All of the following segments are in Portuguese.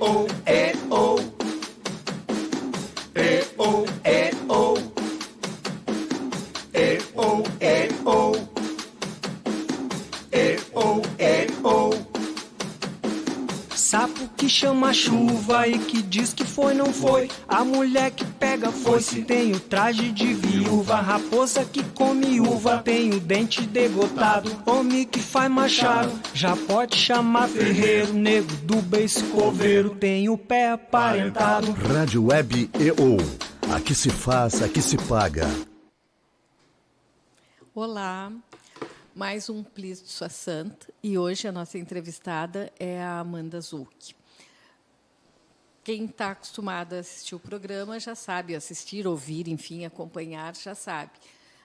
oh, oh. Oh, oh. Oh, oh. Oh, oh. Sapo que chama chuva e que diz que foi, não foi. A mulher que pega foice tem o traje de viúva. Raposa que come uva tem o dente degotado. Homem que faz machado já pode chamar ferreiro. Nego do beiço coveiro tem o pé aparentado. Rádio Web EO. Aqui se faz, aqui se paga. Olá, mais um Please de Sua Santa, e hoje a nossa entrevistada é a Amanda Zucchi. Quem está acostumado a assistir o programa já sabe, assistir, ouvir, enfim, acompanhar, já sabe.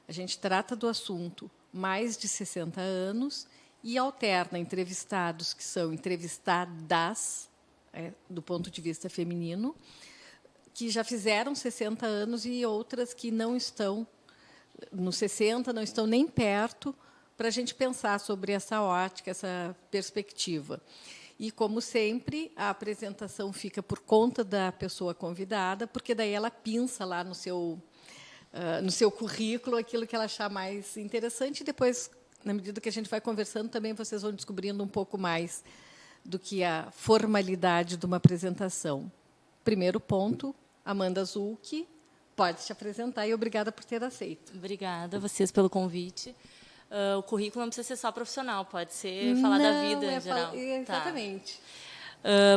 A gente trata do assunto mais de 60 anos e alterna entrevistados que são entrevistadas, do ponto de vista feminino, que já fizeram 60 anos e outras que não estão nos 60, não estão nem perto, para a gente pensar sobre essa ótica, essa perspectiva. E, como sempre, a apresentação fica por conta da pessoa convidada, porque daí ela pinça lá no seu currículo aquilo que ela achar mais interessante, e depois, na medida que a gente vai conversando, também vocês vão descobrindo um pouco mais do que a formalidade de uma apresentação. Primeiro ponto, Amanda Zucchi, pode se apresentar e obrigada por ter aceito. Obrigada a vocês pelo convite. O currículo não precisa ser só profissional, pode ser falar da vida em geral. Exatamente.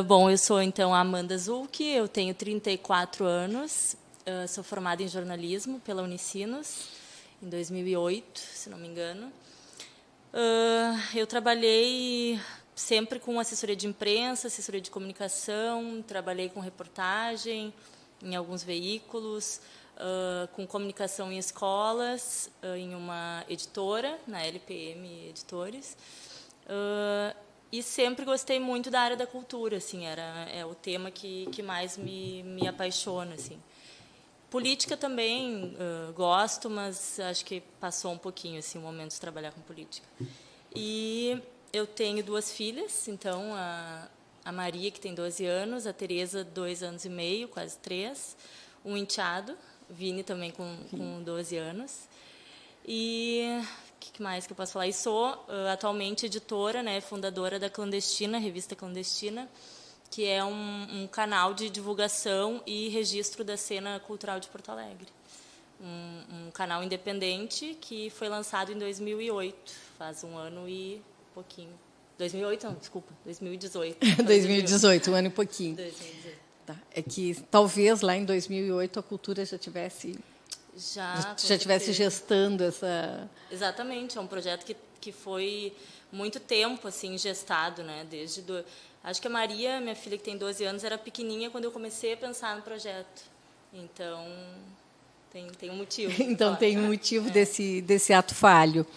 Bom, eu sou, então, a Amanda Zucchi, eu tenho 34 anos, sou formada em jornalismo pela Unicinos, em 2008, se não me engano. Eu trabalhei sempre com assessoria de imprensa, assessoria de comunicação, trabalhei com reportagem em alguns veículos, com comunicação em escolas, em uma editora, na LPM Editores, e sempre gostei muito da área da cultura, assim, é o tema que mais me apaixona, assim. Política também gosto, mas acho que passou um pouquinho assim, o momento de trabalhar com política. E eu tenho 2 filhas, então a Maria, que tem 12 anos, a Tereza, 2 anos e meio, quase 3, um enteado, Vini também com 12 anos. E o que mais que eu posso falar? E sou atualmente editora, né, fundadora da Clandestina, revista Clandestina, que é um canal de divulgação e registro da cena cultural de Porto Alegre. Um canal independente que foi lançado em 2008, faz um ano e pouquinho. 2008, não, desculpa, 2018. 2018, um ano e pouquinho. 2018. Tá. É que talvez lá em 2008 a cultura já tivesse gestando essa... Exatamente, é um projeto que foi muito tempo assim gestado, né? Acho que a Maria, minha filha que tem 12 anos, era pequenininha quando eu comecei a pensar no projeto. Então tem um motivo. Então tem um motivo desse ato falho.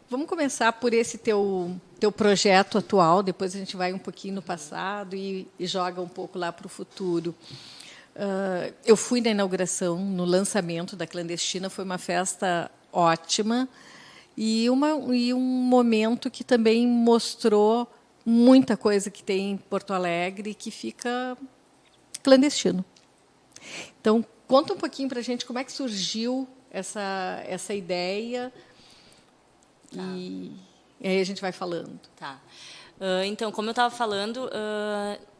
Vamos começar por esse teu projeto atual, depois a gente vai um pouquinho no passado e joga um pouco lá para o futuro. Eu fui na inauguração, no lançamento da Clandestina, foi uma festa ótima e um momento que também mostrou muita coisa que tem em Porto Alegre que fica clandestino. Então, conta um pouquinho para a gente como é que surgiu essa ideia. Tá. E aí a gente vai falando. Tá. Então, como eu estava falando,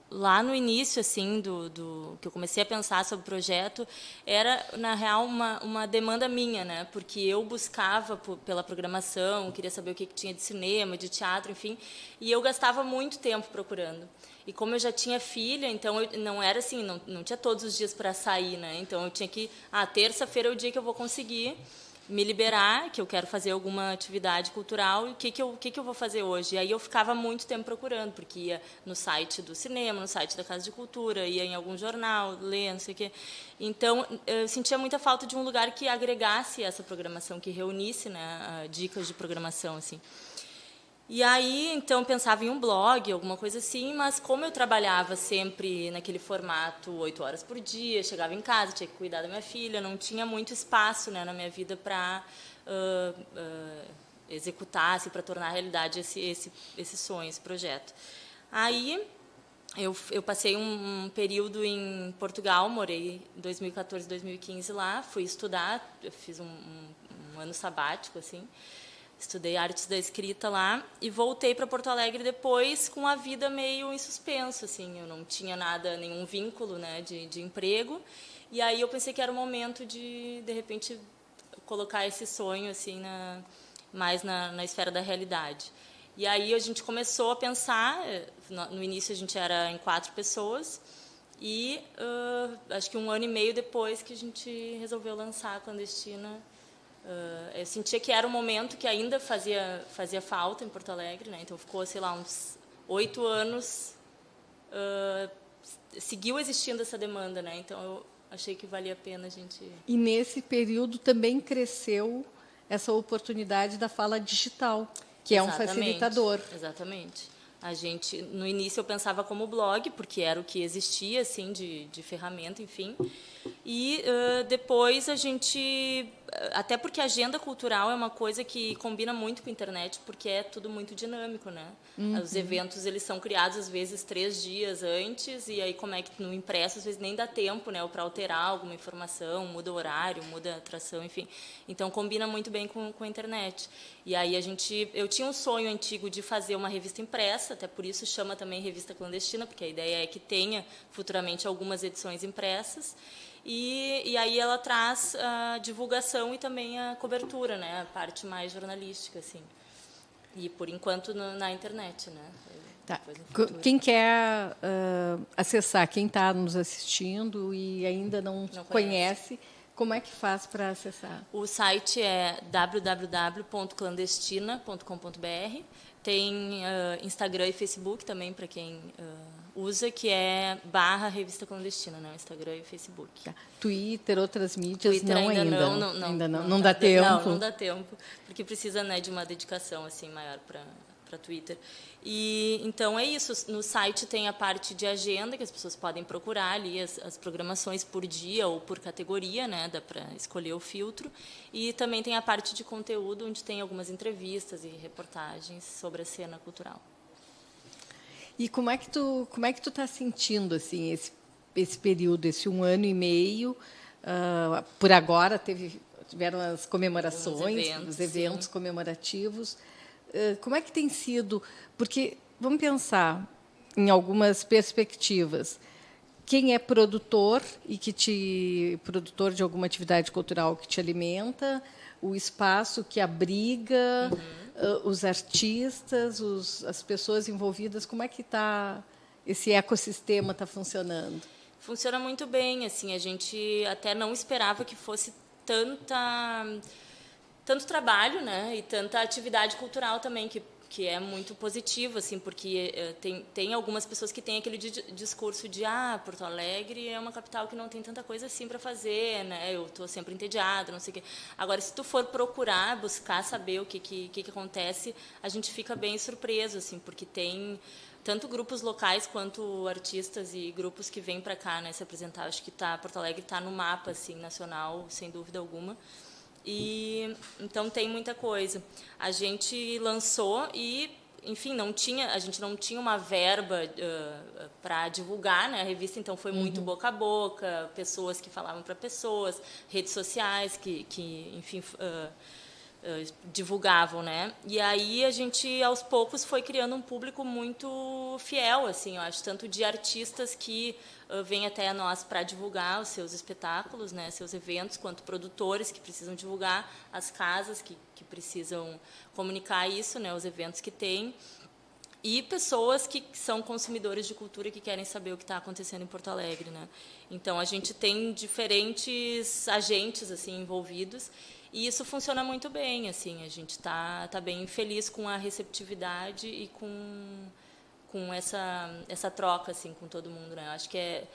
lá no início, assim, do que eu comecei a pensar sobre o projeto, era, na real, uma demanda minha, né? Porque eu buscava pela programação, queria saber o que tinha de cinema, de teatro, enfim, e eu gastava muito tempo procurando. E como eu já tinha filha, então não era assim, não tinha todos os dias para sair, né? Então eu tinha que, terça-feira é o dia que eu vou conseguir me liberar, que eu quero fazer alguma atividade cultural, e o que eu vou fazer hoje? E aí eu ficava muito tempo procurando, porque ia no site do cinema, no site da Casa de Cultura, ia em algum jornal, ler, não sei o quê. Então, eu sentia muita falta de um lugar que agregasse essa programação, que reunisse, né, dicas de programação, assim. E aí, então, pensava em um blog, alguma coisa assim, mas como eu trabalhava sempre naquele formato 8 horas por dia, chegava em casa, tinha que cuidar da minha filha, não tinha muito espaço, né, na minha vida para executar, assim, para tornar realidade esse sonho, esse projeto. Aí eu passei um período em Portugal, morei em 2014, 2015 lá, fui estudar, eu fiz um ano sabático, assim, estudei artes da escrita lá e voltei para Porto Alegre depois com a vida meio em suspenso, assim, eu não tinha nenhum vínculo, né, de emprego, e aí eu pensei que era o momento de repente, colocar esse sonho assim mais na esfera da realidade. E aí a gente começou a pensar, no início a gente era em 4 pessoas, e acho que 1 ano e meio depois que a gente resolveu lançar a Clandestina, eu sentia que era um momento que ainda fazia falta em Porto Alegre, né? Então ficou, sei lá, uns 8 anos, seguiu existindo essa demanda, né? Então eu achei que valia a pena a gente... E nesse período também cresceu essa oportunidade da fala digital, que é um facilitador. Exatamente. A gente, no início eu pensava como blog, porque era o que existia, assim, de ferramenta, enfim. E depois a gente... Até porque a agenda cultural é uma coisa que combina muito com a internet, porque é tudo muito dinâmico, né? Os eventos, eles são criados, às vezes, 3 dias antes, e aí como é que no impresso, às vezes, nem dá tempo, né? Ou para alterar alguma informação, muda o horário, muda a atração, enfim. Então, combina muito bem com a internet. E aí eu tinha um sonho antigo de fazer uma revista impressa, até por isso chama também Revista Clandestina, porque a ideia é que tenha futuramente algumas edições impressas. E aí ela traz a divulgação e também a cobertura, né? A parte mais jornalística, assim. E, por enquanto, na internet, né? Tá. Quem quer acessar, quem está nos assistindo e ainda não conhece, como é que faz para acessar? O site é www.clandestina.com.br. Tem Instagram e Facebook também, para quem usa, que é /Revista Clandestina, né? Instagram e Facebook. Tá. Twitter, outras mídias, Twitter ainda não dá tempo. Não dá tempo, porque precisa, né, de uma dedicação assim maior para Twitter. E então é isso. No site tem a parte de agenda, que as pessoas podem procurar ali as programações por dia ou por categoria, né? Dá para escolher o filtro. E também tem a parte de conteúdo, onde tem algumas entrevistas e reportagens sobre a cena cultural. E como é que tu está sentindo assim esse período, esse 1 ano e meio? Por agora tiveram as comemorações, os eventos sim, comemorativos. Como é que tem sido? Porque vamos pensar em algumas perspectivas. Quem é produtor produtor de alguma atividade cultural que te alimenta, o espaço que abriga os artistas, as pessoas envolvidas, como é que esse ecossistema está funcionando? Funciona muito bem, assim, a gente até não esperava que fosse tanto trabalho, né, e tanta atividade cultural também, que é muito positivo, assim, porque tem algumas pessoas que têm aquele discurso de Porto Alegre é uma capital que não tem tanta coisa assim para fazer, né? Eu estou sempre entediada, não sei o quê. Agora, se tu for procurar, buscar saber o que acontece, a gente fica bem surpreso, assim, porque tem tanto grupos locais quanto artistas e grupos que vêm para cá, né, se apresentar. Acho que Porto Alegre está no mapa, assim, nacional, sem dúvida alguma. E então tem muita coisa. A gente lançou e, enfim, a gente não tinha uma verba para divulgar, né, a revista, então foi muito boca a boca, pessoas que falavam para pessoas, redes sociais que enfim, divulgavam, né? E aí a gente aos poucos foi criando um público muito fiel, assim, eu acho, tanto de artistas que vêm até nós para divulgar os seus espetáculos, né, seus eventos, quanto produtores que precisam divulgar, as casas que precisam comunicar isso, né, os eventos que têm, e pessoas que são consumidores de cultura e que querem saber o que está acontecendo em Porto Alegre, né? Então a gente tem diferentes agentes assim envolvidos. E isso funciona muito bem, assim, a gente tá bem feliz com a receptividade e com essa troca, assim, com todo mundo, né? Eu acho que é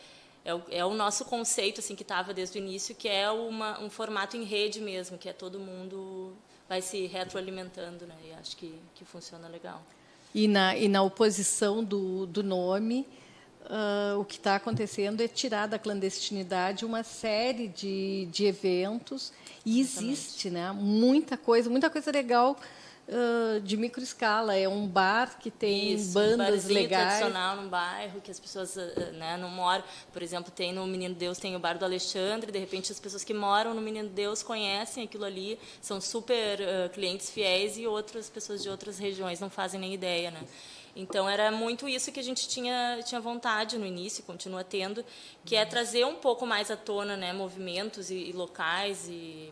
o nosso conceito, assim, que estava desde o início, que é um formato em rede mesmo, que é todo mundo vai se retroalimentando, né? E acho que funciona legal. E na oposição do nome, o que está acontecendo é tirar da clandestinidade uma série de eventos, e existe, né, muita coisa legal de microescala, é um bar que tem Isso, um bandas barzinho legais. tradicional num bairro que as pessoas, né, não moram. Por exemplo, tem no Menino Deus, tem o bar do Alexandre, de repente as pessoas que moram no Menino Deus conhecem aquilo ali, são super clientes fiéis, e outras pessoas de outras regiões não fazem nem ideia, né? Então era muito isso que a gente tinha vontade no início, continua tendo, que é trazer um pouco mais à tona, né, movimentos e locais e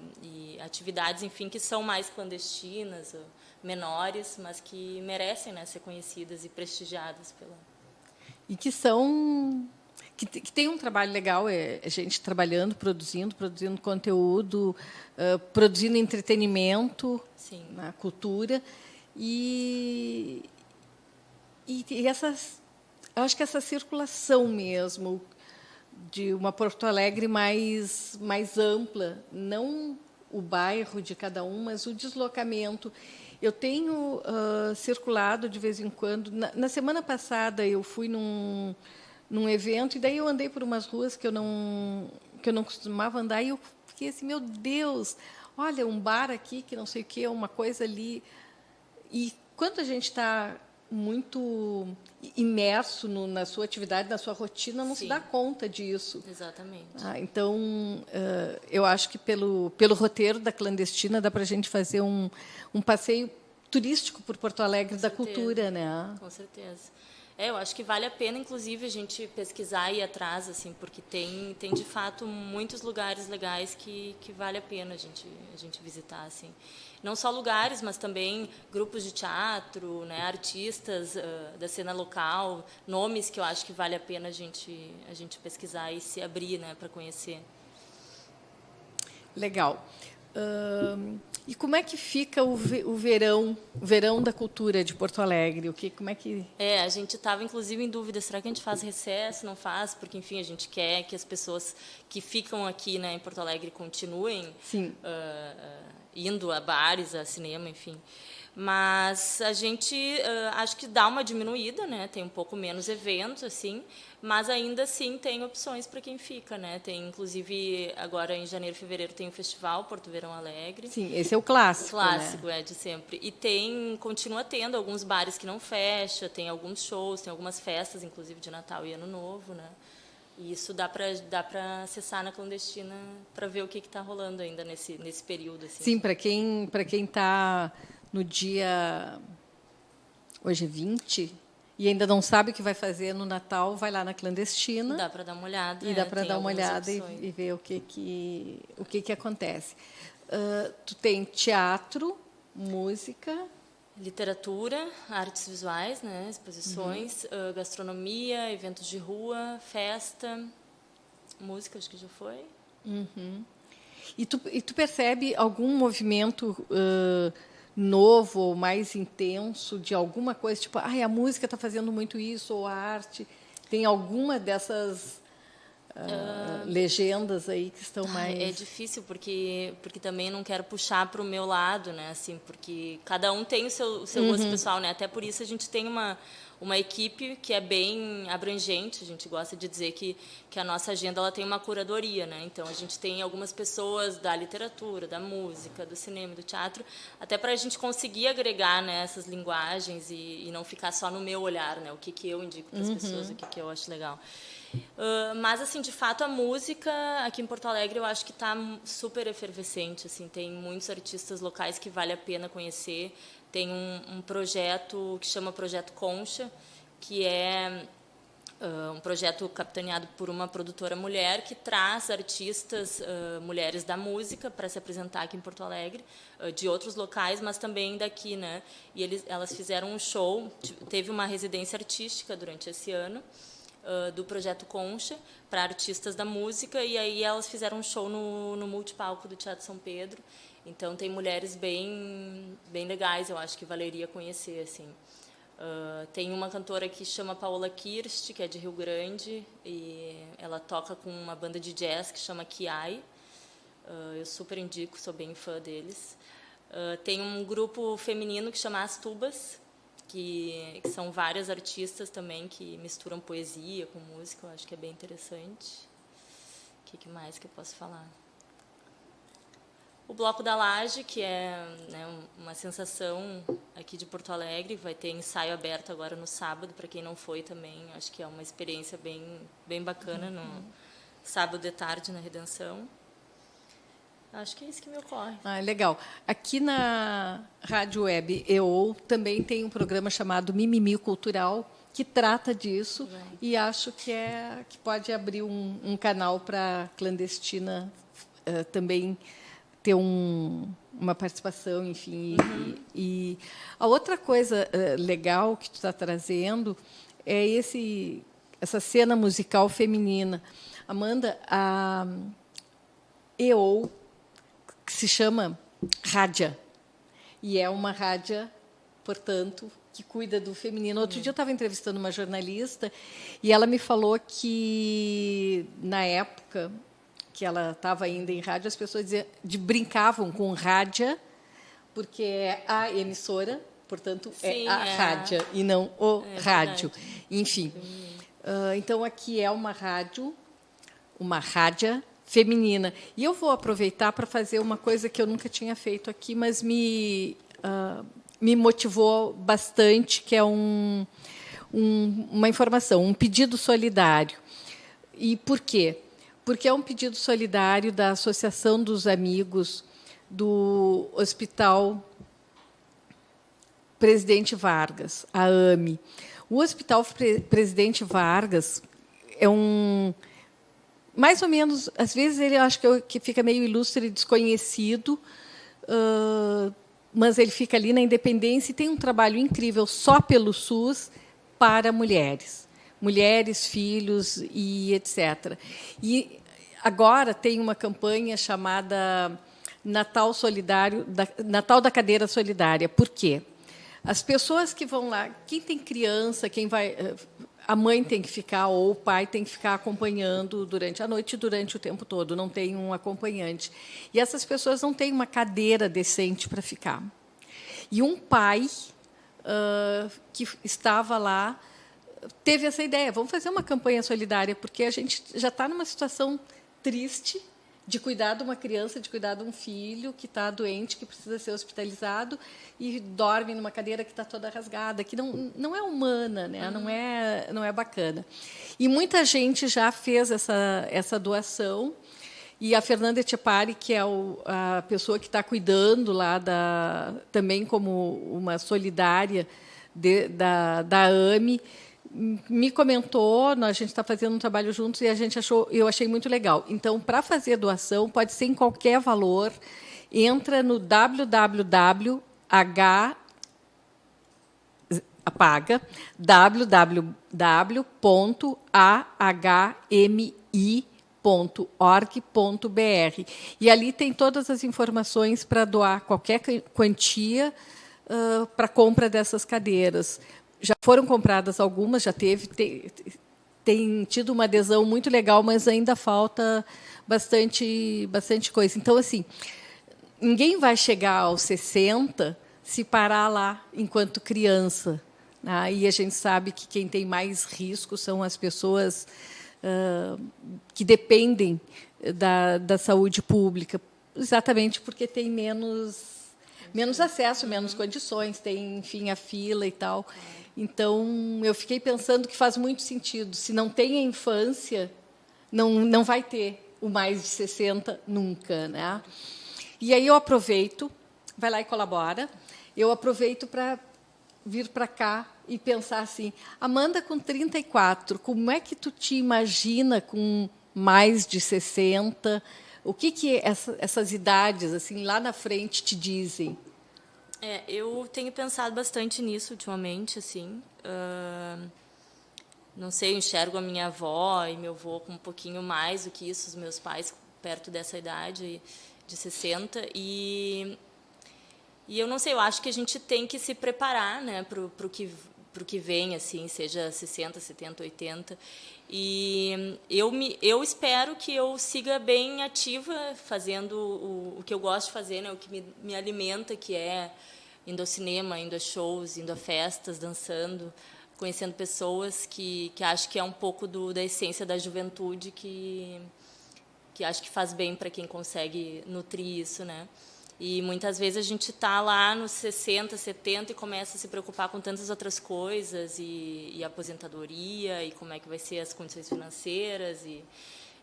atividades, enfim, que são mais clandestinas, menores, mas que merecem, né, ser conhecidas e prestigiadas pela. E que são que tem um trabalho legal, é gente trabalhando, produzindo conteúdo, produzindo entretenimento, Sim. na cultura e essas, eu acho que essa circulação mesmo de uma Porto Alegre mais ampla, não o bairro de cada um, mas o deslocamento. Eu tenho circulado de vez em quando. Na semana passada eu fui num evento e daí eu andei por umas ruas que eu não costumava andar e eu fiquei assim, meu Deus, olha, um bar aqui que não sei o quê, uma coisa ali. E quando a gente está muito imerso na sua atividade, na sua rotina, não se dá conta disso. Exatamente. Então, eu acho que pelo roteiro da Clandestina dá para a gente fazer um passeio turístico por Porto Alegre da cultura, né? Com certeza. Eu acho que vale a pena, inclusive, a gente pesquisar e ir atrás, assim, porque tem de fato muitos lugares legais que vale a pena a gente visitar, assim. Não só lugares, mas também grupos de teatro, né, artistas da cena local, nomes que eu acho que vale a pena a gente pesquisar e se abrir, né, para conhecer. Legal. E como é que fica o verão da cultura de Porto Alegre? Como é que... A gente estava, inclusive, em dúvida, será que a gente faz recesso, não faz? Porque, enfim, a gente quer que as pessoas que ficam aqui, né, em Porto Alegre continuem indo a bares, a cinema, enfim. Mas a gente acho que dá uma diminuída, né? Tem um pouco menos eventos, assim, mas ainda assim tem opções para quem fica, né? Tem, inclusive, agora em janeiro, fevereiro, tem o festival Porto Verão Alegre. Sim, esse é o clássico, Clássico, né? de sempre. E continua tendo alguns bares que não fecham, tem alguns shows, tem algumas festas, inclusive de Natal e Ano Novo, né? E isso dá para acessar na Clandestina para ver o que está rolando ainda nesse período, assim. Sim, para quem está no dia... Hoje é 20, e ainda não sabe o que vai fazer no Natal, vai lá na Clandestina. Dá para dar uma olhada. E dá para dar uma olhada e ver o que acontece. Tu tem teatro, música... Literatura, artes visuais, né, exposições, gastronomia, eventos de rua, festa, música, acho que já foi. Uhum. E tu percebe algum movimento novo ou mais intenso de alguma coisa, tipo, a música está fazendo muito isso, ou a arte? Tem alguma dessas legendas aí que estão mais... É difícil, porque também não quero puxar para o meu lado, né, assim, porque cada um tem o seu gosto pessoal, né, até por isso a gente tem uma equipe que é bem abrangente. A gente gosta de dizer que a nossa agenda ela tem uma curadoria, né? Então a gente tem algumas pessoas da literatura, da música, do cinema, do teatro, até para a gente conseguir agregar, né, essas linguagens e não ficar só no meu olhar, né? O que eu indico para as pessoas, o que eu acho legal. Mas assim, de fato, a música aqui em Porto Alegre eu acho que está super efervescente, assim, tem muitos artistas locais que vale a pena conhecer. Tem um projeto que chama Projeto Concha, que é um projeto capitaneado por uma produtora mulher que traz artistas mulheres da música para se apresentar aqui em Porto Alegre, de outros locais, mas também daqui, né? E elas fizeram um show, teve uma residência artística durante esse ano, do Projeto Concha, para artistas da música, e aí elas fizeram um show no multipalco do Teatro São Pedro. Então tem mulheres bem legais, eu acho que valeria conhecer, assim. Tem uma cantora que chama Paola Kirst, que é de Rio Grande, e ela toca com uma banda de jazz que chama Kiai. Eu super indico, sou bem fã deles. Tem um grupo feminino que chama As Tubas, que são várias artistas também que misturam poesia com música, eu acho que é bem interessante. O que mais que eu posso falar? o Bloco da Laje, que é, né, uma sensação aqui de Porto Alegre. Vai ter ensaio aberto agora no sábado, para quem não foi também. Acho que é uma experiência bem bacana, no sábado de tarde, na Redenção. Acho que é isso que me ocorre. Legal. Aqui na Rádio Web EO também tem um programa chamado Mimimi Cultural, que trata disso, e acho que pode abrir um canal para clandestina também ter uma participação, enfim. E a outra coisa legal que tu está trazendo é essa cena musical feminina. Amanda, a EO, que se chama Rádia, e é uma rádia, portanto, que cuida do feminino. Outro dia eu estava entrevistando uma jornalista e ela me falou que, na época que ela estava ainda em rádio, as pessoas brincavam com rádia, porque é a emissora, portanto, Sim, é a rádia, e não o rádio. Verdade. Enfim. Então, aqui é uma rádia feminina. E eu vou aproveitar para fazer uma coisa que eu nunca tinha feito aqui, mas me motivou bastante, que é uma informação, um pedido solidário. E por quê? Porque é um pedido solidário da Associação dos Amigos do Hospital Presidente Vargas, a AME. O Hospital Presidente Vargas é mais ou menos, às vezes ele acho que fica meio ilustre e desconhecido, mas ele fica ali na Independência e tem um trabalho incrível só pelo SUS para mulheres, filhos e etc. E agora tem uma campanha chamada Natal Solidário, Natal da Cadeira Solidária. Por quê? As pessoas que vão lá, quem tem criança, a mãe tem que ficar ou o pai tem que ficar acompanhando durante a noite e durante o tempo todo, não tem um acompanhante. E essas pessoas não têm uma cadeira decente para ficar. E um pai que estava lá teve essa ideia, vamos fazer uma campanha solidária, porque a gente já está numa situação triste de cuidar de uma criança, de cuidar de um filho que está doente, que precisa ser hospitalizado e dorme numa cadeira que está toda rasgada, que não é humana, né? Não é bacana. E muita gente já fez essa doação, e a Fernanda Etchepari, que é a pessoa que está cuidando lá também como uma solidária da AME, me comentou, a gente está fazendo um trabalho juntos e eu achei muito legal. Então, para fazer doação, pode ser em qualquer valor, entra no www.ahmi.org.br e ali tem todas as informações para doar qualquer quantia para a compra dessas cadeiras. Já foram compradas algumas, tem tido uma adesão muito legal, mas ainda falta bastante coisa. Então, assim, ninguém vai chegar aos 60 se parar lá enquanto criança. Né? E a gente sabe que quem tem mais risco são as pessoas que dependem da saúde pública, exatamente porque tem menos acesso, menos condições, tem, enfim, a fila e tal. Então, eu fiquei pensando que faz muito sentido. Se não tem a infância, não vai ter o mais de 60 nunca. Né? E aí eu aproveito, vai lá e colabora, eu aproveito para vir para cá e pensar assim, Amanda, com 34, como é que tu te imagina com mais de 60? O que essas idades assim lá na frente te dizem? Eu tenho pensado bastante nisso ultimamente, assim. Não sei, eu enxergo a minha avó e meu avô com um pouquinho mais do que isso, os meus pais perto dessa idade de 60 e eu não sei, eu acho que a gente tem que se preparar, né, pro que vem, assim, seja 60, 70, 80. E eu espero que eu siga bem ativa, fazendo o que eu gosto de fazer, né, o que me alimenta, que é indo ao cinema, indo a shows, indo a festas, dançando, conhecendo pessoas que acho que é um pouco da essência da juventude que que acho que faz bem para quem consegue nutrir isso, né? E muitas vezes a gente está lá nos 60, 70 e começa a se preocupar com tantas outras coisas, e aposentadoria, e como é que vai ser as condições financeiras, e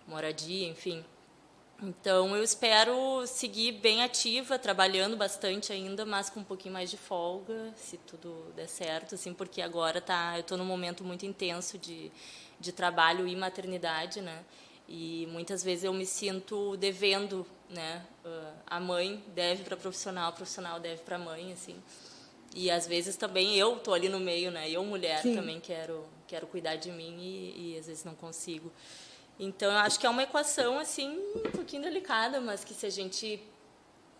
moradia, enfim. Então, eu espero seguir bem ativa, trabalhando bastante ainda, mas com um pouquinho mais de folga, se tudo der certo, assim, porque agora eu estou num momento muito intenso de trabalho e maternidade, né? E muitas vezes eu me sinto devendo, né? A mãe deve para a profissional deve para a mãe, assim. E às vezes também eu estou ali no meio, né? Eu, mulher, Sim. também quero cuidar de mim e às vezes não consigo. Então, eu acho que é uma equação, assim, um pouquinho delicada, mas que se a gente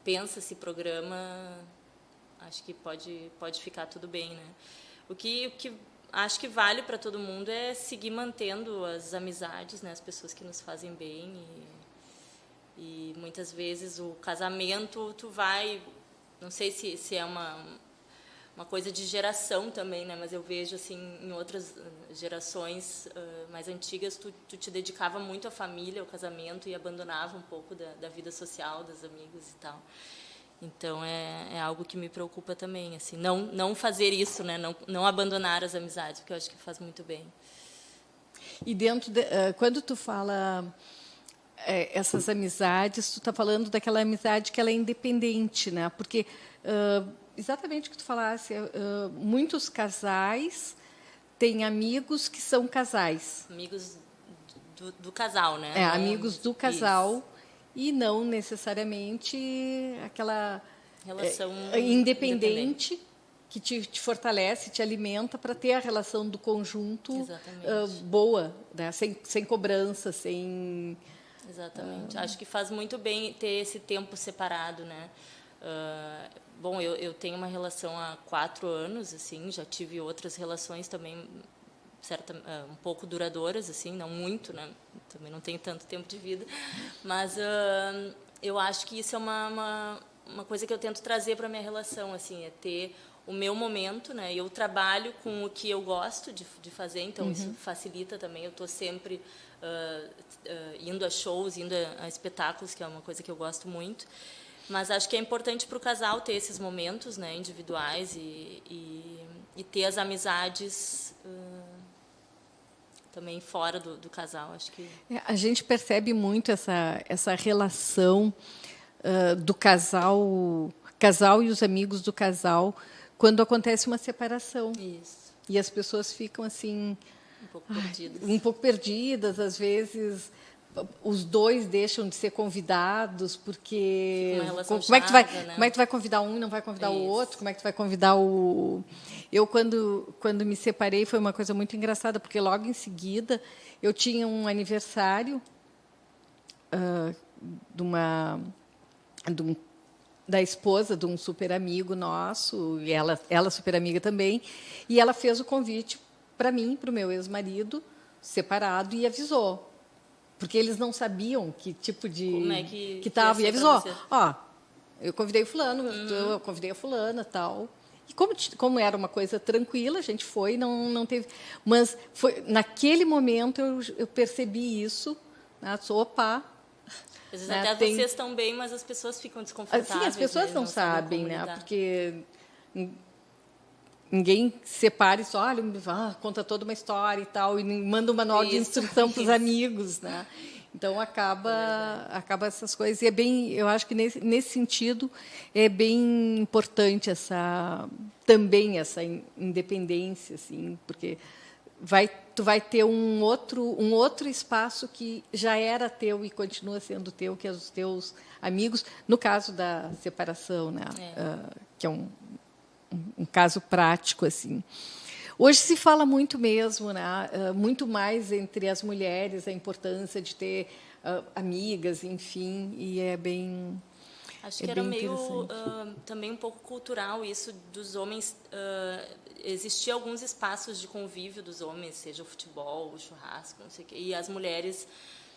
pensa, se programa, acho que pode ficar tudo bem, né? O que acho que vale para todo mundo é seguir mantendo as amizades, né? As pessoas que nos fazem bem. E muitas vezes o casamento, tu vai... Não sei se é uma coisa de geração também, né? Mas eu vejo, assim, em outras gerações mais antigas, tu te dedicava muito à família, ao casamento, e abandonava um pouco da vida social, dos amigos e tal. Então, é algo que me preocupa também, assim. Não fazer isso, né? Não abandonar as amizades, porque eu acho que faz muito bem. E quando tu fala essas amizades, tu está falando daquela amizade que ela é independente, né? Porque exatamente o que tu falasse, muitos casais têm amigos que são casais. Amigos do casal, né? Não, Amigos do casal, isso. E não necessariamente aquela relação independente que te fortalece, te alimenta para ter a relação do conjunto boa, né? Sem cobrança, sem... Exatamente. Acho que faz muito bem ter esse tempo separado, né? Bom, eu tenho uma relação há 4 anos, assim, já tive outras relações também um pouco duradouras, assim, não muito, né? Também não tenho tanto tempo de vida, mas eu acho que isso é uma coisa que eu tento trazer para a minha relação, assim, é ter o meu momento, né? Eu trabalho com o que eu gosto de fazer, então isso facilita também. Eu estou sempre indo a shows, indo a espetáculos, que é uma coisa que eu gosto muito. Mas acho que é importante para o casal ter esses momentos, né, individuais e ter as amizades também fora do casal. Acho que a gente percebe muito essa relação do casal e os amigos do casal quando acontece uma separação. Isso. E as pessoas ficam assim um pouco perdidas, às vezes os dois deixam de ser convidados porque uma relação como é que tu vai convidar um e não vai convidar Isso. o outro? Como é que tu vai convidar o... Eu quando me separei foi uma coisa muito engraçada, porque logo em seguida eu tinha um aniversário da esposa de um super amigo nosso, e ela super amiga também, e ela fez o convite para mim, para o meu ex-marido, separado, e avisou. Porque eles não sabiam que tipo de... Como é que estava. E avisou, eu convidei o fulano, eu convidei a fulana, tal. E como era uma coisa tranquila, a gente foi, não teve... Mas naquele momento eu percebi isso, né? Opa... Às vezes até vocês estão bem, mas as pessoas ficam desconfortáveis. Sim, as pessoas não sabem, né? Porque ninguém separa e só, conta toda uma história e tal, e manda um manual de instrução para os amigos, né? Então acaba essas coisas. E eu acho que nesse sentido é bem importante também essa independência, assim, porque tu vai ter um outro espaço que já era teu e continua sendo teu, que é os teus amigos, no caso da separação, né? Que é um caso prático, assim. Hoje se fala muito mesmo, né? Muito mais entre as mulheres, a importância de ter amigas, enfim, e é bem... Acho que era meio também um pouco cultural isso dos homens. Existia alguns espaços de convívio dos homens, seja o futebol, o churrasco, não sei o quê, e as mulheres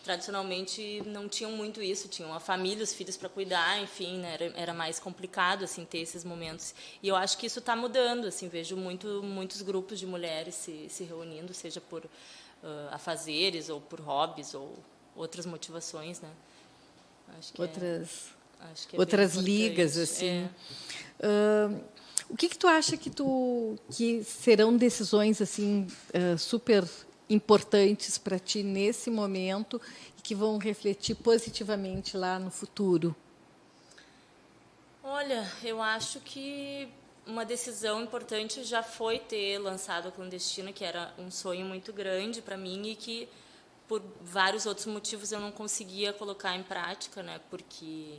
tradicionalmente não tinham muito isso, tinham a família, os filhos para cuidar, enfim, né? Era mais complicado assim ter esses momentos. E eu acho que isso está mudando, assim, vejo muitos grupos de mulheres se reunindo, seja por afazeres ou por hobbies ou outras motivações, né? Acho que acho que outras bem ligas, importante. assim. O que tu acha que serão decisões assim super importantes para ti nesse momento e que vão refletir positivamente lá no futuro? Olha, eu acho que uma decisão importante já foi ter lançado a Clandestina, que era um sonho muito grande para mim e que, por vários outros motivos, eu não conseguia colocar em prática, né? Porque,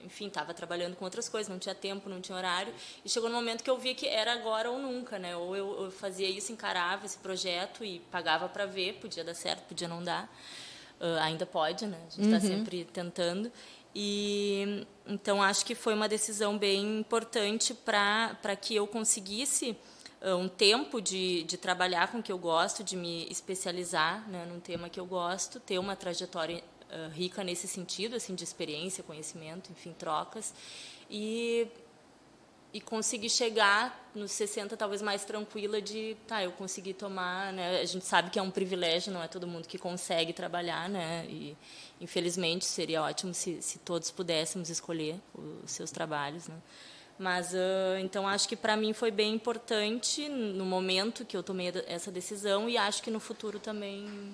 enfim, estava trabalhando com outras coisas, não tinha tempo, não tinha horário. E chegou no momento que eu vi que era agora ou nunca, né? Ou eu fazia isso, encarava esse projeto e pagava para ver, podia dar certo, podia não dar. Ainda pode, né? A gente está sempre tentando. E então acho que foi uma decisão bem importante para que eu conseguisse um tempo de trabalhar com o que eu gosto, de me especializar, né, num tema que eu gosto, ter uma trajetória rica nesse sentido, assim, de experiência, conhecimento, enfim, trocas, e conseguir chegar nos 60 talvez mais tranquila de, eu consegui tomar, né? A gente sabe que é um privilégio, não é todo mundo que consegue trabalhar, né? E infelizmente seria ótimo se todos pudéssemos escolher os seus trabalhos, né? Mas então acho que para mim foi bem importante no momento que eu tomei essa decisão e acho que no futuro também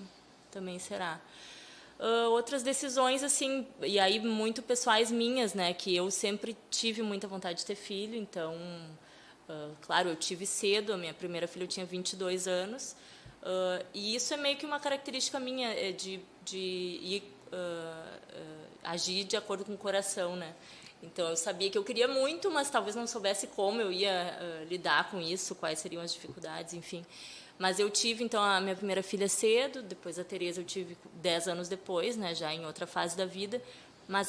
será. Outras decisões, assim, e aí muito pessoais minhas, né, que eu sempre tive muita vontade de ter filho, então, claro, eu tive cedo, a minha primeira filha eu tinha 22 anos, e isso é meio que uma característica minha, de ir, agir de acordo com o coração, né. Então, eu sabia que eu queria muito, mas talvez não soubesse como eu ia lidar com isso, quais seriam as dificuldades, enfim. Mas eu tive, então, a minha primeira filha cedo, depois a Tereza eu tive 10 anos depois, né, já em outra fase da vida. Mas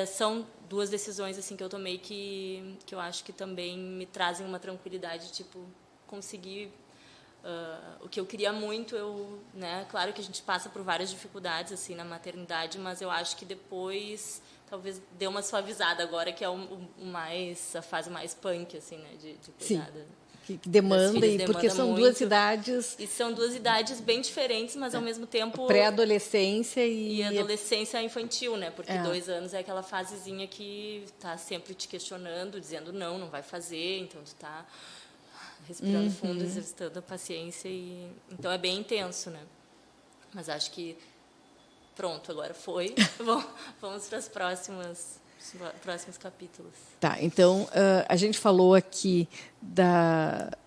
são duas decisões assim que eu tomei que eu acho que também me trazem uma tranquilidade, tipo, conseguir o que eu queria muito. Né, claro que a gente passa por várias dificuldades assim na maternidade, mas eu acho que depois talvez deu uma suavizada agora, que é a fase mais punk, assim, né, de cuidar. Sim. Que demanda, e porque são muito. duas idades... E são duas idades bem diferentes, mas ao mesmo tempo... Pré-adolescência e adolescência infantil, né? Porque 2 anos é aquela fasezinha que está sempre te questionando, dizendo não vai fazer, então tu está respirando fundo, exercitando a paciência. Então é bem intenso, né? Mas acho que pronto, agora foi. Vamos para os próximos capítulos. Tá, então a gente falou aqui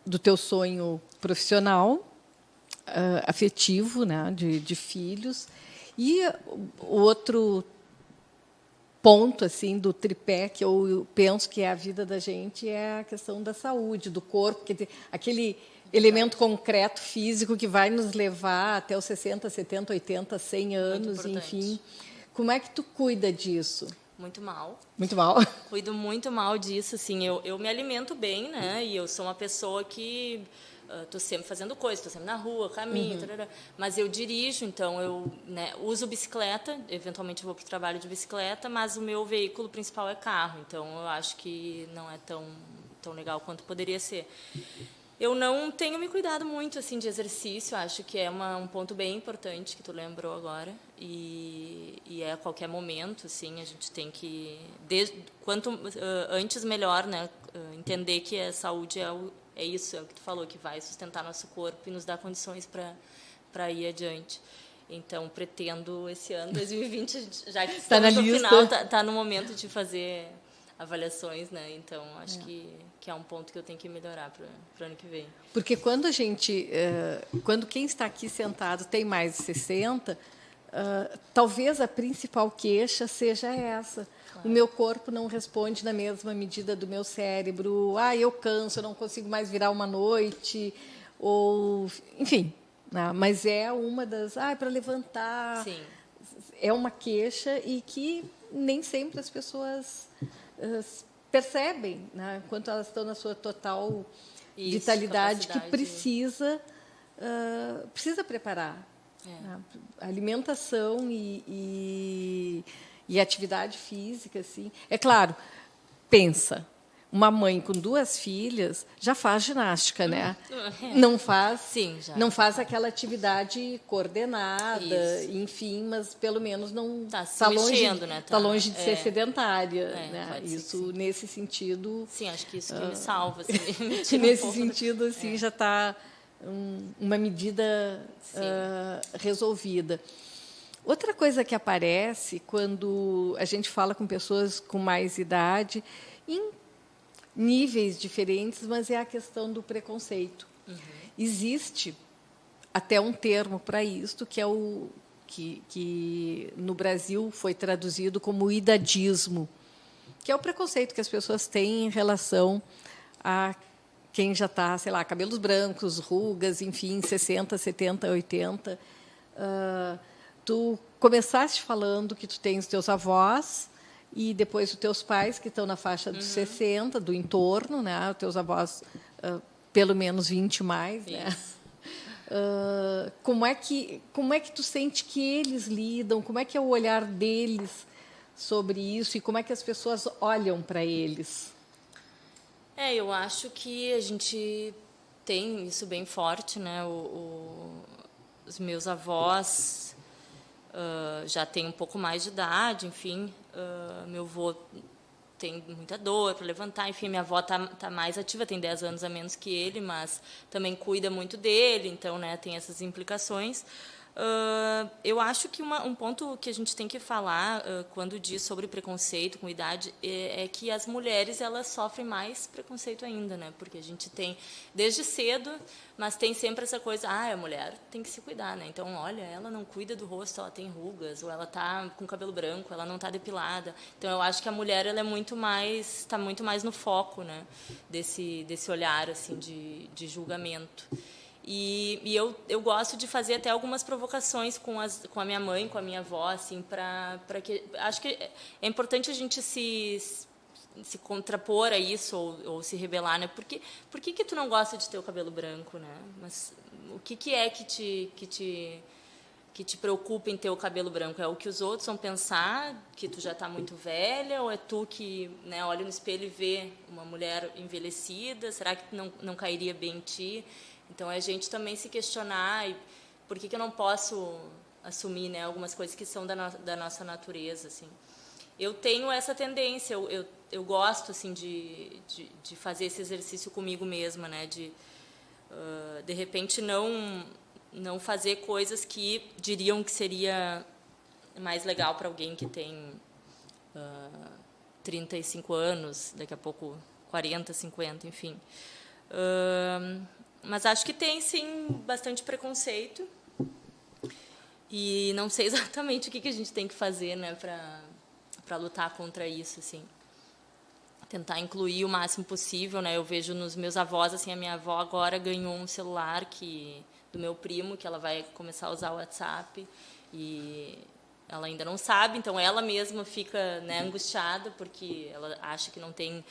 do teu sonho profissional, afetivo, né, de filhos, e o outro ponto assim do tripé que eu penso que é a vida da gente é a questão da saúde, do corpo, aquele elemento concreto físico que vai nos levar até os 60, 70, 80, 100 anos, enfim. Como é que tu cuida disso? Muito mal. Muito mal? Cuido muito mal disso, assim. Eu me alimento bem, né? E eu sou uma pessoa que estou sempre fazendo coisas, estou sempre na rua, caminho, mas eu dirijo, então eu, né, uso bicicleta, eventualmente vou para o trabalho de bicicleta, mas o meu veículo principal é carro, então eu acho que não é tão legal quanto poderia ser. Eu não tenho me cuidado muito assim de exercício, acho que é um ponto bem importante que tu lembrou agora, e é a qualquer momento, assim, a gente tem que, quanto antes melhor, né, entender que a saúde é isso, é o que tu falou, que vai sustentar nosso corpo e nos dar condições para ir adiante. Então, pretendo esse ano, 2020, já que estamos no final, está no momento de fazer avaliações, né? Então, acho que é um ponto que eu tenho que melhorar para o ano que vem. Porque quando quando quem está aqui sentado tem mais de 60, talvez a principal queixa seja essa. Claro. O meu corpo não responde na mesma medida do meu cérebro. Eu canso, eu não consigo mais virar uma noite, ou enfim. Mas é uma das... para levantar... Sim. É uma queixa e que nem sempre as pessoas percebem, né, quanto elas estão na sua total vitalidade, que precisa preparar. Né? Alimentação e atividade física, assim. É claro, pensa, uma mãe com 2 filhas já faz ginástica, né? Não faz, Sim, já. não faz aquela atividade coordenada, Isso. enfim, mas pelo menos não Tá se longe, mexendo, né? tá longe de ser É. sedentária, É, né? pode ser que Isso sim. nesse sentido, Sim, acho que isso que me salva. Assim, me tira nesse pouco sentido assim já está uma medida Sim. resolvida. Outra coisa que aparece quando a gente fala com pessoas com mais idade, em níveis diferentes, mas é a questão do preconceito. Existe até um termo para isto, que é o que no Brasil foi traduzido como idadismo, que é o preconceito que as pessoas têm em relação a quem já está, sei lá, cabelos brancos, rugas, enfim, 60, 70, 80. Tu começaste falando que tu tens os teus avós e depois os teus pais, que estão na faixa dos 60, do entorno, né? Os teus avós, pelo menos 20 mais, né? Como é que tu sente que eles lidam? Como é que é o olhar deles sobre isso e como é que as pessoas olham para eles? Eu acho que a gente tem isso bem forte, né? Os meus avós já têm um pouco mais de idade, enfim. Meu avô tem muita dor para levantar, enfim. Minha avó tá mais ativa, tem 10 anos a menos que ele, mas também cuida muito dele, então, né, tem essas implicações. Eu acho que um ponto que a gente tem que falar quando diz sobre preconceito com idade é que as mulheres elas sofrem mais preconceito ainda, né? Porque a gente tem desde cedo, mas tem sempre essa coisa, a mulher tem que se cuidar, né? Então, olha, ela não cuida do rosto, ela tem rugas, ou ela tá com cabelo branco, ela não tá depilada. Então, eu acho que a mulher ela está muito mais no foco, né? Desse olhar assim de julgamento. E eu gosto de fazer até algumas provocações com a minha mãe, com a minha avó, assim, para que acho que é importante a gente se contrapor a isso ou se rebelar, né? Por que tu não gosta de ter o cabelo branco, né? Mas o que é que te preocupa em ter o cabelo branco? É o que os outros vão pensar, que tu já está muito velha, ou é tu que, né, olha no espelho e vê uma mulher envelhecida? Será que não cairia bem em ti? Então, a gente também se questionar por que eu não posso assumir, né, algumas coisas que são da nossa natureza, assim. Eu tenho essa tendência, eu gosto, assim, de fazer esse exercício comigo mesma, né, de repente, não fazer coisas que diriam que seria mais legal para alguém que tem 35 anos, daqui a pouco 40, 50, enfim. Mas acho que tem, sim, bastante preconceito. E não sei exatamente o que a gente tem que fazer, né, para lutar contra isso, assim. Tentar incluir o máximo possível, né? Eu vejo nos meus avós, assim, a minha avó agora ganhou um celular do meu primo, que ela vai começar a usar o WhatsApp. E ela ainda não sabe, então ela mesma fica, né, angustiada, porque ela acha que não tem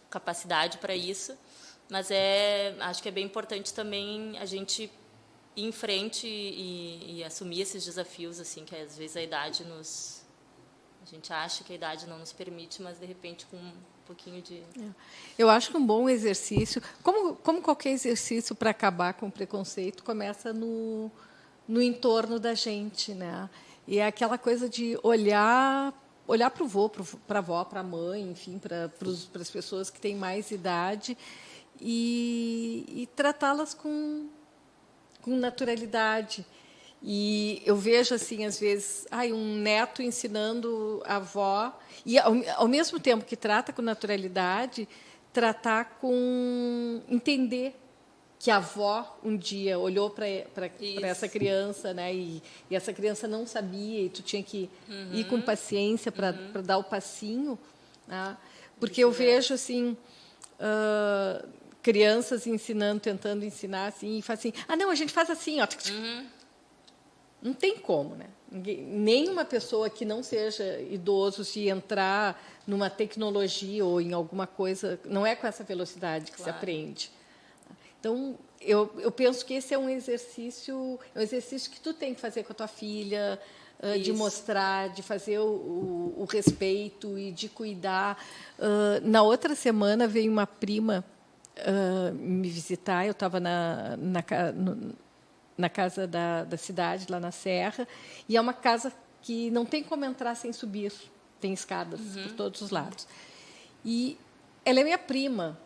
capacidade para isso. Mas acho que é bem importante também a gente ir em frente e assumir esses desafios, assim, que às vezes a gente acha que a idade não nos permite, mas de repente com um pouquinho de... Eu acho que um bom exercício, como qualquer exercício para acabar com o preconceito, começa no entorno da gente, né? E é aquela coisa de olhar para o vô, para a avó, para a mãe, enfim, para as pessoas que têm mais idade e tratá-las com naturalidade. E eu vejo, assim, às vezes, um neto ensinando a avó, e, ao mesmo tempo que trata com naturalidade, tratar com... entender que a avó, um dia, olhou para essa criança, né, e essa criança não sabia, e tu tinha que ir com paciência para dar o passinho. Né? Porque eu vejo, assim... crianças ensinando, tentando ensinar assim, e faz assim, não, a gente faz assim, ó. Não tem como, né? Nenhuma pessoa que não seja idoso, se entrar numa tecnologia ou em alguma coisa, não é com essa velocidade que se aprende. Então, eu penso que esse é um exercício que tu tem que fazer com a tua filha, de mostrar, de fazer o respeito e de cuidar. Na outra semana veio uma prima me visitar, eu estava na casa da cidade, lá na Serra, e é uma casa que não tem como entrar sem subir, tem escadas por todos os lados. E ela é minha prima,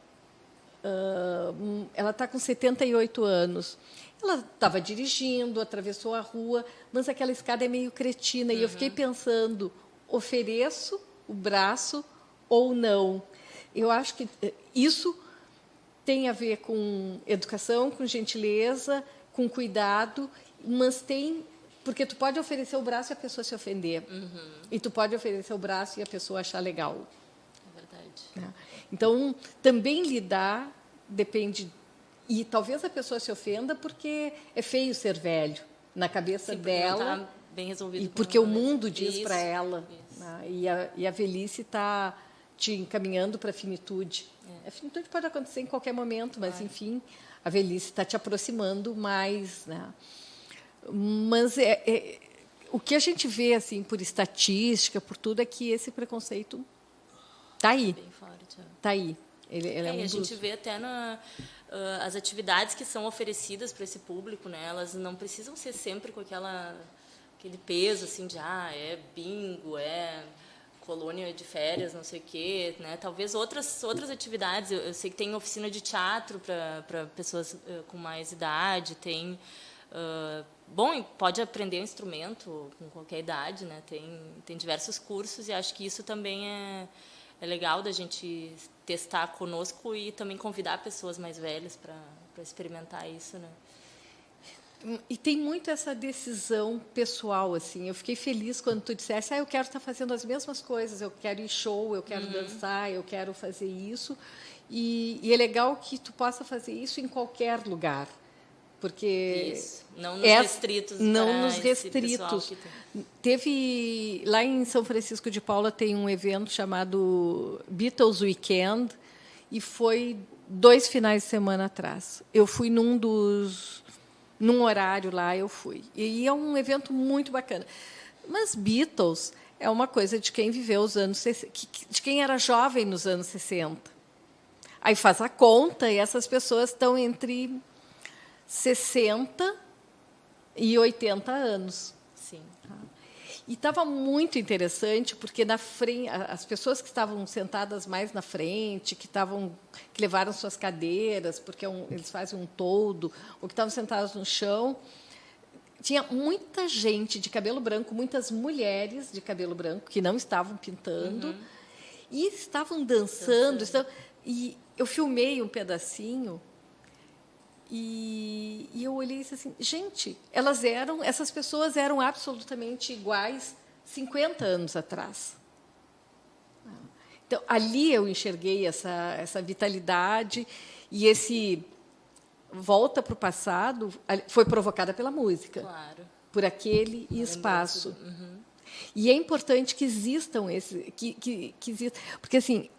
ela está com 78 anos. Ela estava dirigindo, atravessou a rua, mas aquela escada é meio cretina, e eu fiquei pensando, ofereço o braço ou não? Eu acho que isso tem a ver com educação, com gentileza, com cuidado, mas tem... Porque tu pode oferecer o braço e a pessoa se ofender. E tu pode oferecer o braço e a pessoa achar legal. É verdade. Né? Então, também lidar depende... E talvez a pessoa se ofenda porque é feio ser velho, na cabeça dela. Não tá bem resolvido. E porque o mundo diz para ela. Né? E a velhice está te encaminhando para a finitude. A finitude pode acontecer em qualquer momento, mas, enfim, a velhice está te aproximando mais. Né? Mas o que a gente vê, assim, por estatística, por tudo, é que esse preconceito está aí. Bem forte. Está aí. Ele é e a gente vê até as atividades que são oferecidas para esse público, né? Elas não precisam ser sempre com aquele peso assim de é bingo, é colônia de férias, não sei o quê, né? Talvez outras atividades. Eu sei que tem oficina de teatro para pessoas com mais idade, tem bom, pode aprender um instrumento com qualquer idade, né? Tem diversos cursos, e acho que isso também é legal da gente testar conosco e também convidar pessoas mais velhas para experimentar isso, né? E tem muito essa decisão pessoal, assim. Eu fiquei feliz quando tu dissesse, eu quero estar fazendo as mesmas coisas, eu quero ir show, eu quero dançar, eu quero fazer isso. E é legal que tu possa fazer isso em qualquer lugar. Porque isso. Não nos restritos. Não nos restritos. Teve lá em São Francisco de Paula tem um evento chamado Beatles Weekend, e foi 2 finais de semana atrás. Eu fui num horário lá, eu fui. E é um evento muito bacana. Mas Beatles é uma coisa de quem viveu os anos 60, de quem era jovem nos anos 60. Aí faz a conta, e essas pessoas estão entre 60 e 80 anos. Sim. E estava muito interessante, porque na frente, as pessoas que estavam sentadas mais na frente, que levaram suas cadeiras, porque eles fazem um toldo, ou que estavam sentadas no chão, tinha muita gente de cabelo branco, muitas mulheres de cabelo branco que não estavam pintando, e estavam dançando. E eu filmei um pedacinho. E eu olhei e disse assim, gente, essas pessoas eram absolutamente iguais 50 anos atrás. Então, ali eu enxerguei essa vitalidade, e esse volta para o passado foi provocada pela música, claro, por aquele espaço. E é importante que existam que existam, porque assim,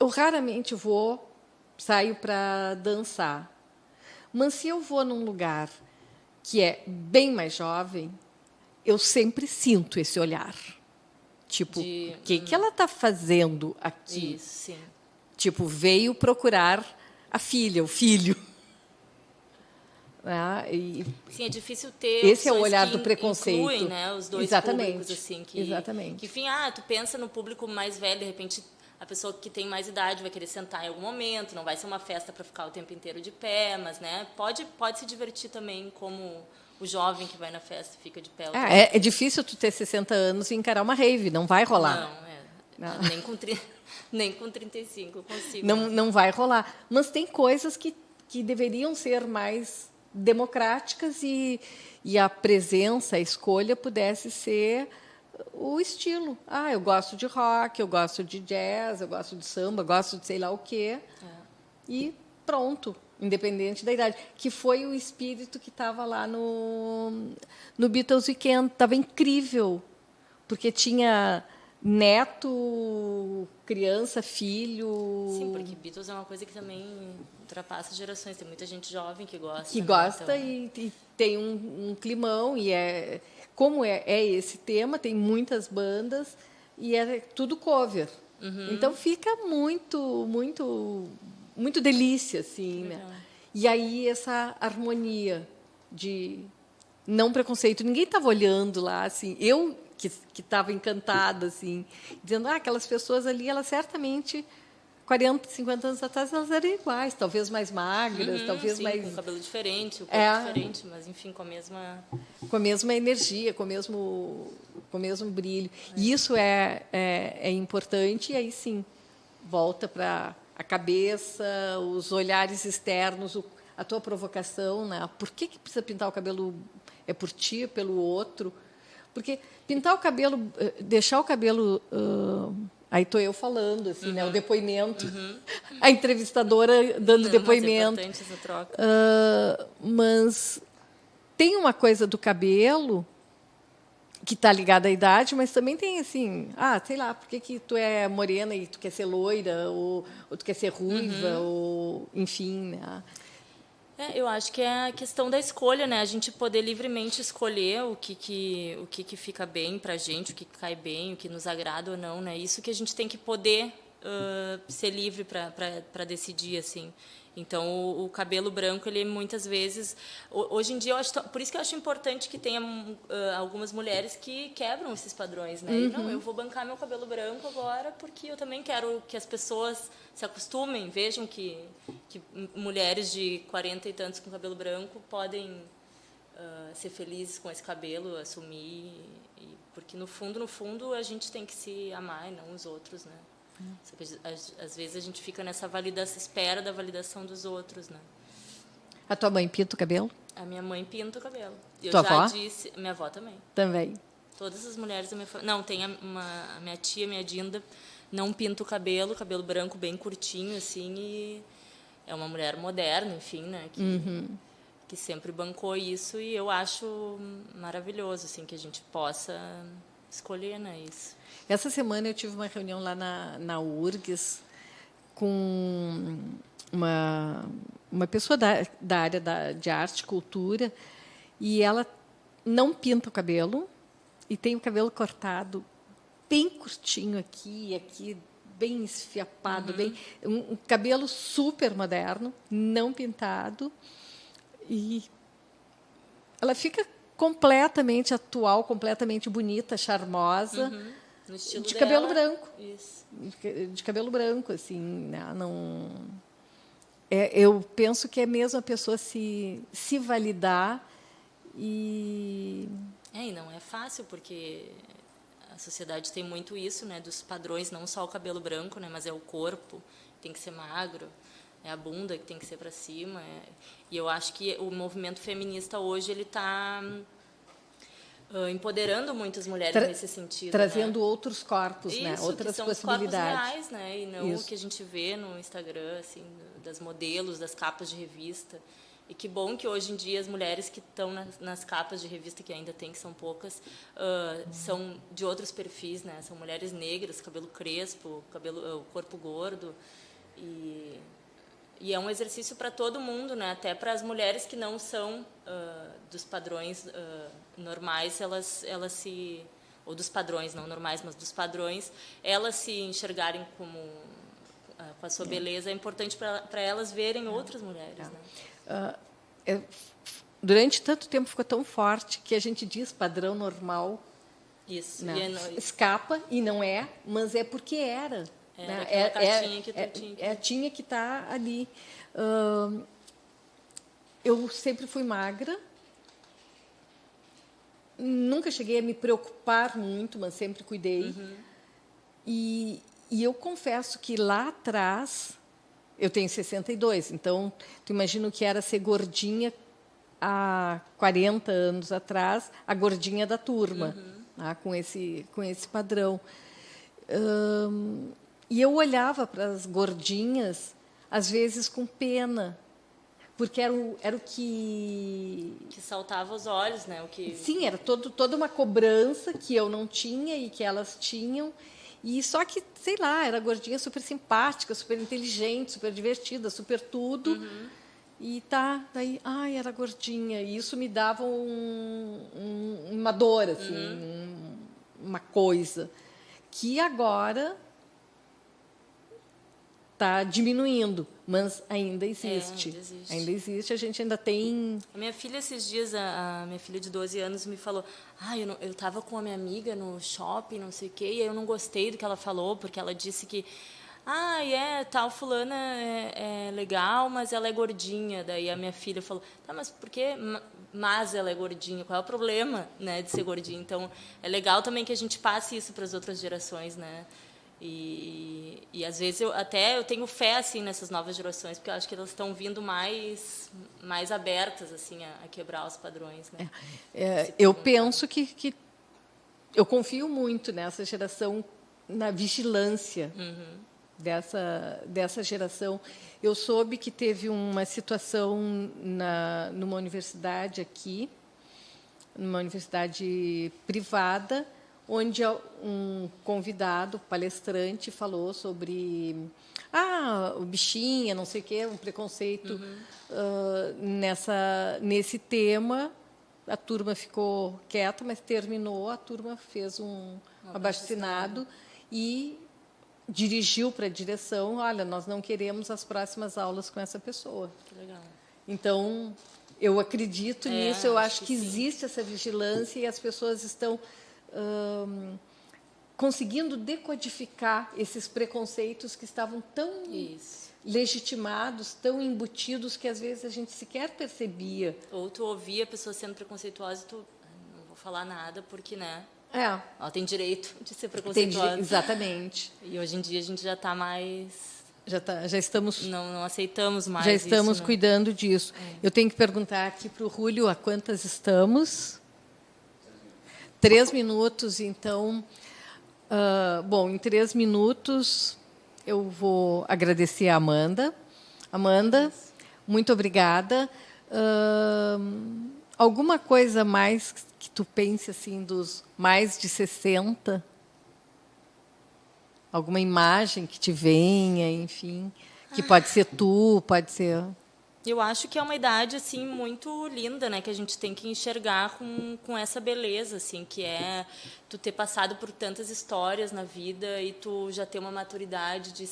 eu raramente saio para dançar. Mas se eu vou num lugar que é bem mais jovem, eu sempre sinto esse olhar. Tipo, o que ela está fazendo aqui? Isso, sim. Tipo, veio procurar a filha, o filho. Sim, é difícil ter esse é o olhar do preconceito. Incluem, né, os dois públicos, assim, Exatamente. Que, enfim, tu pensa no público mais velho, de repente a pessoa que tem mais idade vai querer sentar em algum momento, não vai ser uma festa para ficar o tempo inteiro de pé, mas, né, pode se divertir também como o jovem que vai na festa e fica de pé. É difícil tu ter 60 anos e encarar uma rave, não vai rolar. Não. Nem com 35 eu consigo. Não vai rolar. Mas tem coisas que deveriam ser mais democráticas, e a presença, a escolha pudesse ser o estilo. Eu gosto de rock, eu gosto de jazz, eu gosto de samba, eu gosto de sei lá o quê. E pronto, independente da idade. Que foi o espírito que estava lá no Beatles Weekend. Estava incrível, porque tinha neto, criança, filho. Sim, porque Beatles é uma coisa que também ultrapassa gerações. Tem muita gente jovem que gosta. Que né? gosta Então, e tem um climão. E como é esse tema, tem muitas bandas e é tudo cover. Então fica muito, muito, muito delícia, assim, né? E aí essa harmonia de não preconceito. Ninguém estava olhando lá, assim. Eu que estava encantada, assim, dizendo, aquelas pessoas ali, elas certamente 40, 50 anos atrás, elas eram iguais, talvez mais magras, talvez sim, mais com cabelo diferente, o corpo diferente, mas enfim, com a mesma energia, com o mesmo brilho. E isso é importante, e aí sim, volta para a cabeça, os olhares externos, a tua provocação, né? Por que precisa pintar o cabelo? É por ti, é pelo outro? Porque pintar o cabelo, deixar o cabelo... aí estou eu falando, assim, né? O depoimento. A entrevistadora dando depoimento. Mas é importante essa troca. Mas tem uma coisa do cabelo que está ligada à idade, mas também tem assim, sei lá, por que tu é morena e tu quer ser loira, ou tu quer ser ruiva, ou enfim, né? Eu acho que é a questão da escolha, né? A gente poder livremente escolher o que fica bem para a gente, o que cai bem, o que nos agrada ou não, né? Isso que a gente tem que poder ser livre para decidir, assim. Então, o cabelo branco, ele muitas vezes... Hoje em dia, por isso que eu acho importante que tenha algumas mulheres que quebram esses padrões, né? Não, eu vou bancar meu cabelo branco agora porque eu também quero que as pessoas se acostumem, vejam que mulheres de 40 e tantos com cabelo branco podem ser felizes com esse cabelo, assumir... porque, no fundo, a gente tem que se amar e não os outros, né? Só que, às vezes a gente fica nessa espera da validação dos outros, né? A tua mãe pinta o cabelo? A minha mãe pinta o cabelo. Tua avó? Minha avó também. Também. Todas as mulheres da minha família. Não, tem a minha tia, minha Dinda, não pinta o cabelo branco bem curtinho, assim, e é uma mulher moderna, enfim, né? Que sempre bancou isso, e eu acho maravilhoso, assim, que a gente possa escolher, né, isso. Essa semana eu tive uma reunião lá na URGS com uma pessoa da área de arte e cultura, e ela não pinta o cabelo e tem o cabelo cortado bem curtinho aqui, bem esfiapado, bem um cabelo super moderno, não pintado, e ela fica completamente atual, completamente bonita, charmosa. No estilo de dela, cabelo branco. Isso. De cabelo branco, assim, né? Não... eu penso que é mesmo a pessoa se validar e... E não é fácil, porque a sociedade tem muito isso, né? Dos padrões, não só o cabelo branco, né? Mas é o corpo, tem que ser magro, é a bunda que tem que ser para cima. E eu acho que o movimento feminista hoje ele está... empoderando muitas mulheres nesse sentido, trazendo né? outros corpos, Isso, né? Outras que são possibilidades. Os corpos reais, né? E não Isso. o que a gente vê no Instagram, assim, das modelos, das capas de revista. E que bom que hoje em dia as mulheres que estão nas capas de revista, que ainda tem, que são poucas, são de outros perfis, né? São mulheres negras, cabelo crespo, o corpo gordo. E é um exercício para todo mundo, né? Até para as mulheres que não são dos padrões normais, elas se... Ou dos padrões, não normais, mas dos padrões, elas se enxergarem como... com a sua beleza. É importante para elas verem outras mulheres, né? Durante tanto tempo ficou tão forte que a gente diz padrão normal. Isso. Né? E escapa, e não é, mas é porque era. Né? Aquela caixinha que tu tinha. Tinha que estar ali. Eu sempre fui magra. Nunca cheguei a me preocupar muito, mas sempre cuidei. E eu confesso que lá atrás... Eu tenho 62, então, tu imagina o que era ser gordinha há 40 anos atrás, a gordinha da turma, tá? com esse padrão. E eu olhava para as gordinhas, às vezes com pena, porque era o que... Que saltava aos olhos, né? O que... Sim, era toda uma cobrança que eu não tinha e que elas tinham. E só que, sei lá, era gordinha super simpática, super inteligente, super divertida, super tudo. E daí, era gordinha. E isso me dava uma dor, assim, uma coisa. Que agora está diminuindo, mas ainda existe. Ainda existe. Ainda existe, a gente ainda tem... A minha filha, esses dias, a minha filha de 12 anos me falou, eu estava com a minha amiga no shopping, não sei o quê, e aí eu não gostei do que ela falou, porque ela disse que, tal fulana é legal, mas ela é gordinha. Daí a minha filha falou, tá, mas por que mas ela é gordinha? Qual é o problema, né, de ser gordinha? Então, é legal também que a gente passe isso para as outras gerações, né? E às vezes eu tenho fé assim nessas novas gerações, porque eu acho que elas estão vindo mais abertas assim a quebrar os padrões, né? Eu penso que eu confio muito nessa geração, na vigilância dessa geração. Eu soube que teve uma situação numa universidade aqui, numa universidade privada, onde um convidado, palestrante, falou sobre o bichinha, não sei o quê, um preconceito nesse tema. A turma ficou quieta, mas terminou, a turma fez um abaixo-assinado e dirigiu para a direção, olha, nós não queremos as próximas aulas com essa pessoa. Que legal. Então, eu acredito nisso, eu acho que sim. existe essa vigilância e as pessoas estão conseguindo decodificar esses preconceitos que estavam tão legitimados, tão embutidos, que às vezes a gente sequer percebia. Ou tu ouvia a pessoa sendo preconceituosa e tu não vou falar nada porque, né? Ela tem direito de ser preconceituosa. Exatamente. E hoje em dia a gente já está mais... Já estamos... Não aceitamos mais já estamos isso, né? cuidando disso. Eu tenho que perguntar aqui para o Júlio a quantas estamos. 3 minutos, então... bom, em 3 minutos, eu vou agradecer a Amanda. Amanda, muito obrigada. Alguma coisa mais que tu pense assim dos mais de 60? Alguma imagem que te venha, enfim, que pode ser tu, pode ser... Eu acho que é uma idade assim muito linda, né, que a gente tem que enxergar com essa beleza, assim, que é tu ter passado por tantas histórias na vida e tu já ter uma maturidade de